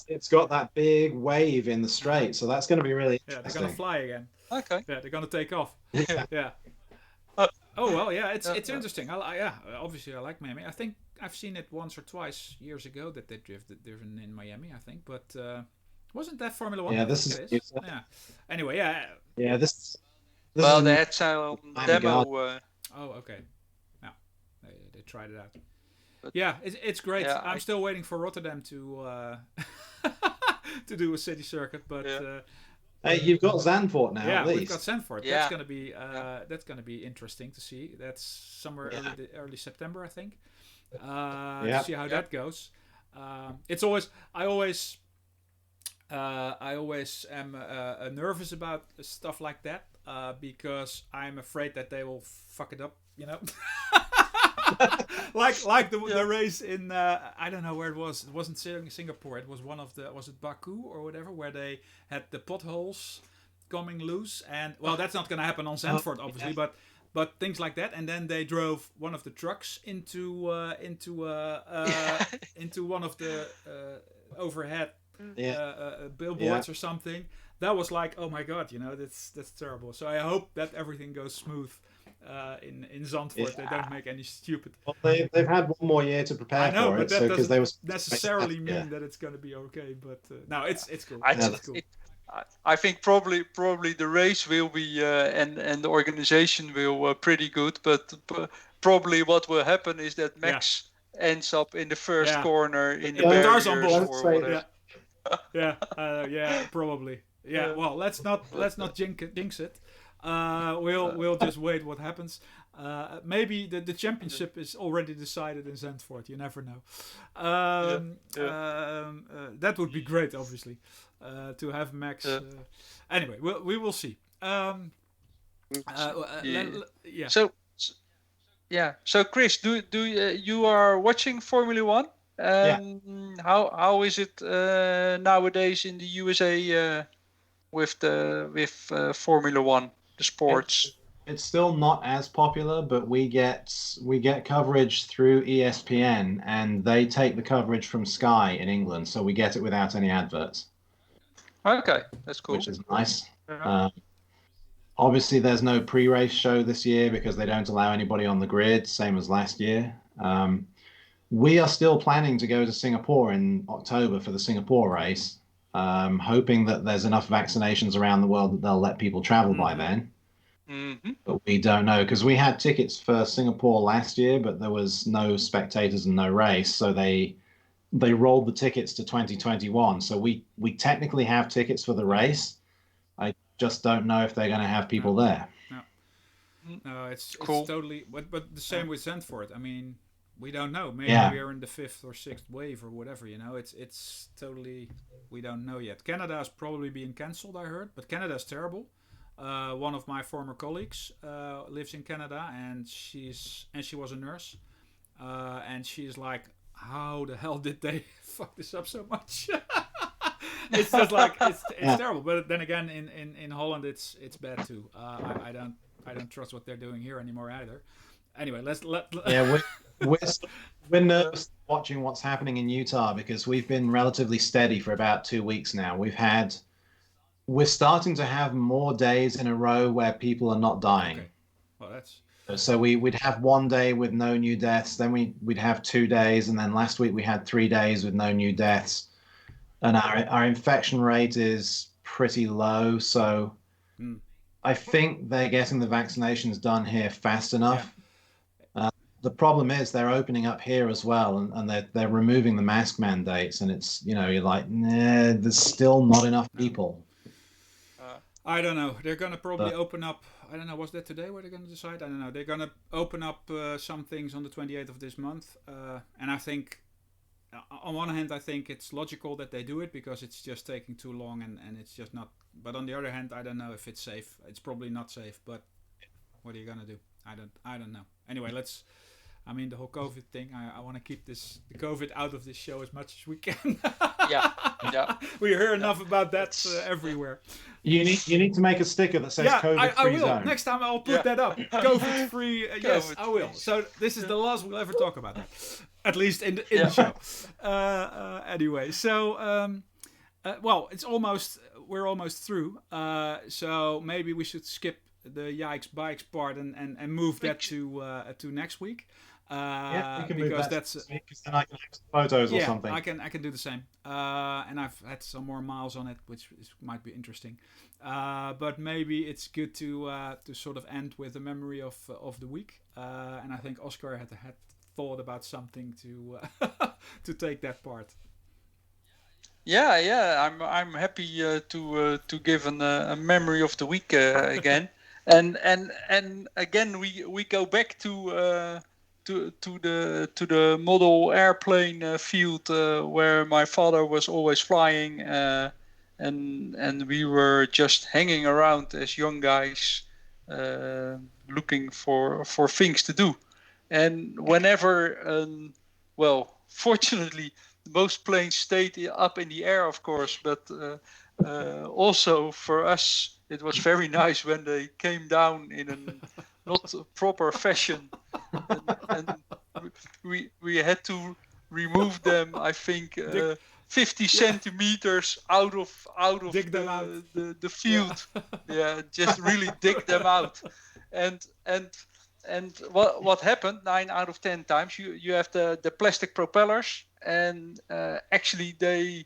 it's got that big wave in the straight, so that's going to be really interesting. They're going to fly again. Okay. Yeah, they're going to take off. Yeah. Oh well, yeah, it's interesting. Obviously I like Miami. I think I've seen it once or twice years ago that they've driven in Miami. I think, but wasn't that Formula One? Yeah, this is. Yeah. Anyway, yeah. Yeah, this well, they had some demo. Oh, okay. Yeah, they tried it out. But, yeah, it's great. Yeah, I'm still waiting for Rotterdam to to do a city circuit, but. Hey, you've got Zandvoort now. Yeah, at least. we've got Zandvoort. Yeah. That's gonna be interesting to see. That's somewhere early September, I think. to see how that goes. It's always I always am nervous about stuff like that because I'm afraid that they will fuck it up. like the race in I don't know where it was. It wasn't Singapore. It was was it Baku or whatever, where they had the potholes coming loose, and well, that's not going to happen on Zandvoort, obviously, but things like that. And then they drove one of the trucks into one of the overhead billboards or something. That was like, oh my god, that's terrible. So I hope that everything goes smooth in Zandvoort. They don't make any stupid. Well, they've had one more year to prepare for it, but that doesn't they were necessarily mean that it's going to be okay. But no, it's cool. It's cool. I think probably the race will be and the organization will pretty good, but probably what will happen is that Max ends up in the first corner in the barriers or whatever. Yeah, probably. Yeah, well, let's not jinx it. We'll just wait what happens. Maybe the championship is already decided in Zandvoort. You never know. That would be great, obviously, to have Max. Anyway, we will see. So Chris, do you are watching Formula One? How is it nowadays in the USA with Formula One, the sports? It's still not as popular, but we get coverage through ESPN, and they take the coverage from Sky in England, so we get it without any adverts. Okay, that's cool. Which is nice. Obviously, there's no pre-race show this year because they don't allow anybody on the grid, same as last year. We are still planning to go to Singapore in October for the Singapore race, hoping that there's enough vaccinations around the world that they'll let people travel by then. Mm-hmm. But we don't know, because we had tickets for Singapore last year, but there was no spectators and no race, so they rolled the tickets to 2021. So we technically have tickets for the race. I just don't know if they're going to have people there. No, it's cool. It's totally. But the same with Zandvoort. I mean, we don't know. Maybe we are in the 5th or 6th wave or whatever. It's totally. We don't know yet. Canada is probably being cancelled, I heard, but Canada is terrible. One of my former colleagues lives in Canada, and she was a nurse, and she's like, how the hell did they fuck this up so much? It's just like it's terrible. But then again, in Holland, it's bad too. I don't trust what they're doing here anymore either. Anyway, we're nervous watching what's happening in Utah because we've been relatively steady for about 2 weeks now. We're starting to have more days in a row where people are not dying. Okay. Well, that's... So we'd have 1 day with no new deaths, then we'd have 2 days, and then last week we had 3 days with no new deaths. And our infection rate is pretty low, so I think they're getting the vaccinations done here fast enough. Yeah. The problem is they're opening up here as well, and they're removing the mask mandates, and it's, you're like, nah, there's still not enough people. I don't know. They're going to probably open up. I don't know. Was that today where they're going to decide? I don't know. They're going to open up some things on the 28th of this month. And I think, on one hand, I think it's logical that they do it because it's just taking too long and it's just not. But on the other hand, I don't know if it's safe. It's probably not safe. But what are you going to do? I don't know. Anyway, the whole COVID thing, I want to keep the COVID out of this show as much as we can. Yeah. We hear enough about that everywhere. You need to make a sticker that says COVID-free I will. zone. Next time I'll put that up. COVID-free. Yes, I will. So this is the last we'll ever talk about that. At least in the show. Anyway, so we're almost through. So maybe we should skip the Yikes Bikes part and move that to next week. We can because move that's because then I can have some photos or something. I can do the same. And I've had some more miles on it, which might be interesting. But maybe it's good to sort of end with a memory of the week. And I think Oscar had thought about something to take that part. Yeah. I'm happy to give a memory of the week again. And again we go back to to the model airplane field where my father was always flying, and we were just hanging around as young guys, looking for things to do. And whenever, fortunately, most planes stayed up in the air, of course, but also for us, it was very nice when they came down in a not proper fashion, and we had to remove them. I think 50 centimeters out of Dig them out. the field. Yeah, just really dig them out, and what happened 9 out of 10 times you have the plastic propellers, and actually they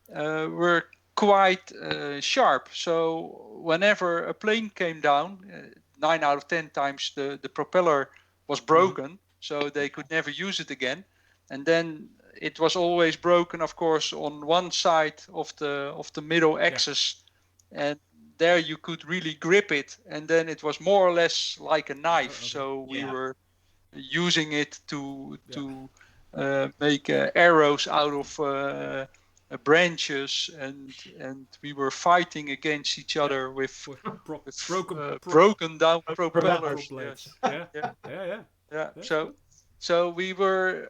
were quite sharp. So whenever a plane came down, 9 out of 10 times the propeller was broken, so they could never use it again. And then it was always broken, of course, on one side of the middle axis, and there you could really grip it, and then it was more or less like a knife. Okay. So we were using it to make arrows out of branches, and we were fighting against each other with broken down propellers. Blades. Yes. Yeah. That's So we were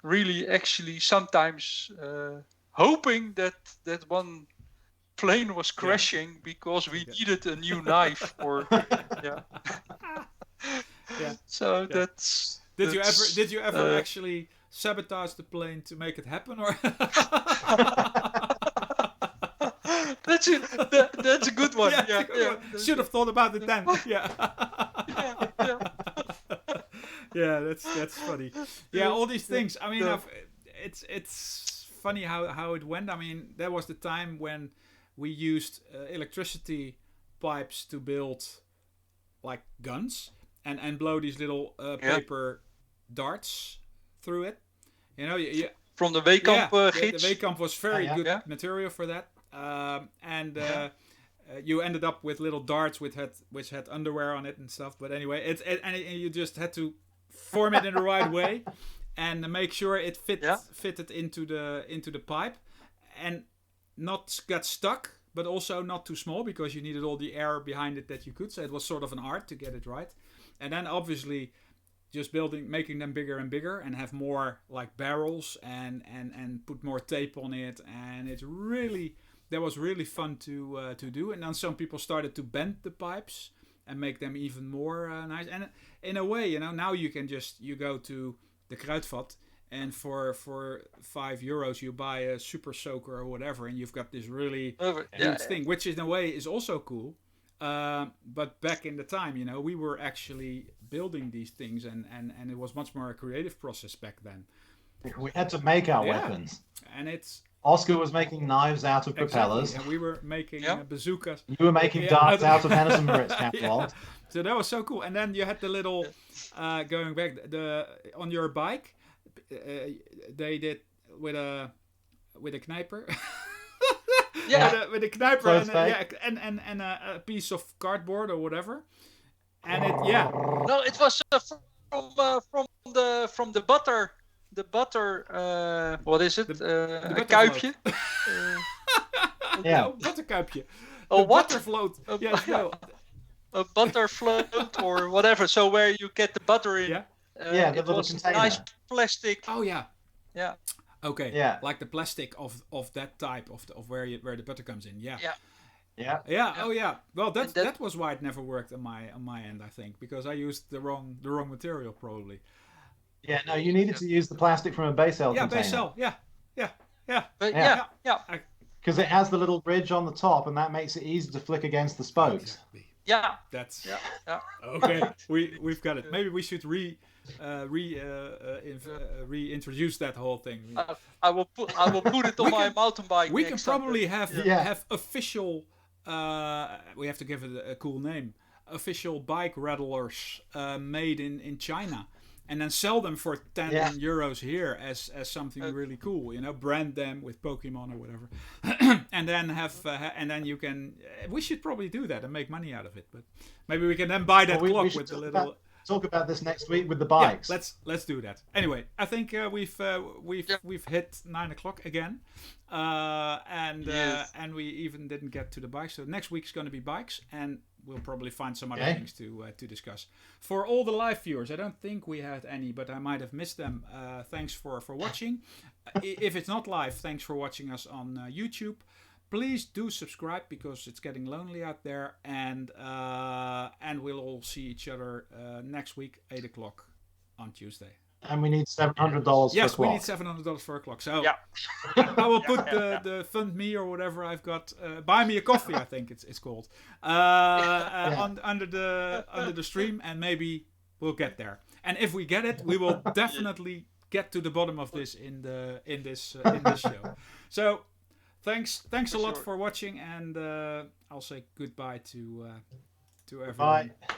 really actually sometimes hoping that one plane was crashing because we needed a new knife, or So that's. Did you ever actually sabotage the plane to make it happen, or? That's a good one. Should have thought about it then. Yeah, that's funny. Yeah, all these things. I mean, it's funny how it went. I mean, there was the time when we used electricity pipes to build like guns and blow these little paper darts through it. You know, from the Weekamp gids. The Weekamp was very good material for that. You ended up with little darts which had underwear on it and stuff. But anyway, and you just had to form it in the right way and make sure it fitted into the pipe and not get stuck, but also not too small because you needed all the air behind it that you could. So it was sort of an art to get it right. And then obviously just making them bigger and bigger and have more like barrels and put more tape on it. And that was really fun to do. And then some people started to bend the pipes and make them even more nice. And in a way, now you go to the Kruidvat, and for €5 you buy a super soaker or whatever, and you've got this really huge thing, which in a way is also cool. But back in the time, we were actually building these things, and it was much more a creative process back then. We had to make our weapons. And it's... Oscar was making knives out of propellers. And we were making bazookas. You were making darts out of Henderson Moritz catalogs. So that was so cool. And then you had the little, going back, on your bike, they did with a knijper. With a knijper and a piece of cardboard or whatever. And No, it was from the butter. The butter, what is it? The kuipje? Butterkuipje. Oh, what? Butterfloat. A butter float or whatever. So where you get the butter in. The it little was container. Nice plastic. Oh yeah. Yeah. Okay. Yeah. Like the plastic of that type of where the butter comes in. Yeah. Yeah. Oh yeah. Well, that was why it never worked on my end, I think, because I used the wrong material probably. Yeah, no, you needed to use the plastic from a base cell container. Base cell. Yeah. Because it has the little ridge on the top, and that makes it easy to flick against the spokes. Exactly. Yeah. That's okay. We've got it. Maybe we should reintroduce that whole thing. I will put it on my mountain bike. We can probably have official. We have to give it a cool name. Official bike rattlers made in China. And then sell them for €10 here as something really cool, brand them with Pokemon or whatever, and then and then you can. We should probably do that and make money out of it, but maybe we can then buy that clock with the little. talk about this next week with the bikes. Yeah, let's do that. Anyway, I think we've hit 9 o'clock again, and we even didn't get to the bikes. So next week's going to be bikes, and we'll probably find some other things to discuss. For all the live viewers, I don't think we had any, but I might have missed them. Thanks for watching. If it's not live, thanks for watching us on YouTube. Please do subscribe because it's getting lonely out there, and we'll all see each other next week, 8 o'clock on Tuesday. And we need $700 for a clock. Yes, we need $700 for a clock. So I will put the fund me or whatever I've got. Buy me a coffee, I think it's called, under the stream, and maybe we'll get there. And if we get it, we will definitely get to the bottom of this in this show. So. Thanks a lot for watching, and I'll say goodbye to everyone. Bye.